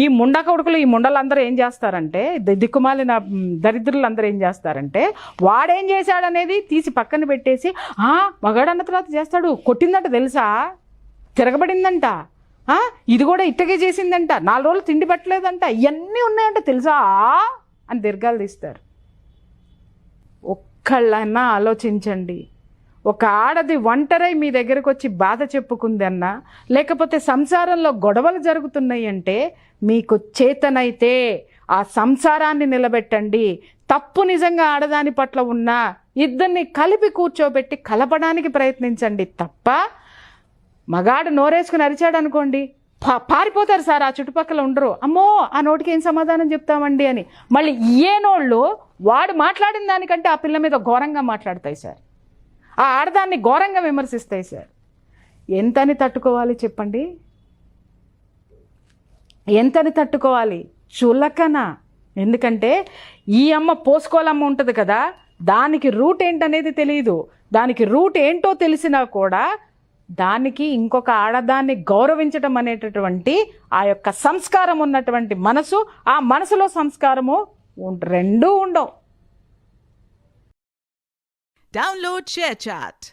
ఈ ముండా కొడుకులు, ఈ ముండలందరూ ఏం చేస్తారంటే, దిక్కుమాలిన దరిద్రులందరూ ఏం చేస్తారంటే, వాడేం చేశాడనేది తీసి పక్కన పెట్టేసి, మగాడన్న తర్వాత చేస్తాడు, కొట్టిందంట తెలుసా, తిరగబడిందంట, ఇది కూడా ఇట్టగే చేసిందంట, 4 రోజులు తిండి పెట్టలేదంట, ఇవన్నీ ఉన్నాయంట తెలుసా అని దీర్ఘాలు తీస్తారు. ఒక్కళ్ళన్నా ఆలోచించండి. ఒక ఆడది ఒంటరై మీ దగ్గరకు వచ్చి బాధ చెప్పుకుంది అన్నా, లేకపోతే సంసారంలో గొడవలు జరుగుతున్నాయి అంటే, మీకు చేతనైతే ఆ సంసారాన్ని నిలబెట్టండి. తప్పు నిజంగా ఆడదాని పట్ల ఉన్నా ఇద్దరిని కలిపి కూర్చోబెట్టి కలపడానికి ప్రయత్నించండి తప్ప, మగాడు నోరేసుకుని అరిచాడు అనుకోండి, పారిపోతారు సార్, ఆ చుట్టుపక్కల ఉండరు. అమ్మో ఆ నోటికి ఏం సమాధానం చెప్తామండి అని మళ్ళీ నోళ్ళు వాడు మాట్లాడిన దానికంటే ఆ పిల్ల మీద ఘోరంగా మాట్లాడతాయి సార్, ఆ ఆడదాన్ని ఘోరంగా విమర్శిస్తాయి సార్. ఎంతని తట్టుకోవాలి చెప్పండి, ఎంతని తట్టుకోవాలి? చులకన. ఎందుకంటే ఈ అమ్మ పోసుకోలమ్మ ఉంటుంది కదా, దానికి రూట్ ఏంటనేది తెలియదు. దానికి రూట్ ఏంటో తెలిసినా కూడా దానికి ఇంకొక ఆడదాన్ని గౌరవించడం అనేటటువంటి ఆ యొక్క సంస్కారం ఉన్నటువంటి మనసు, ఆ మనసులో సంస్కారము రెండూ ఉండవు. Download ShareChat.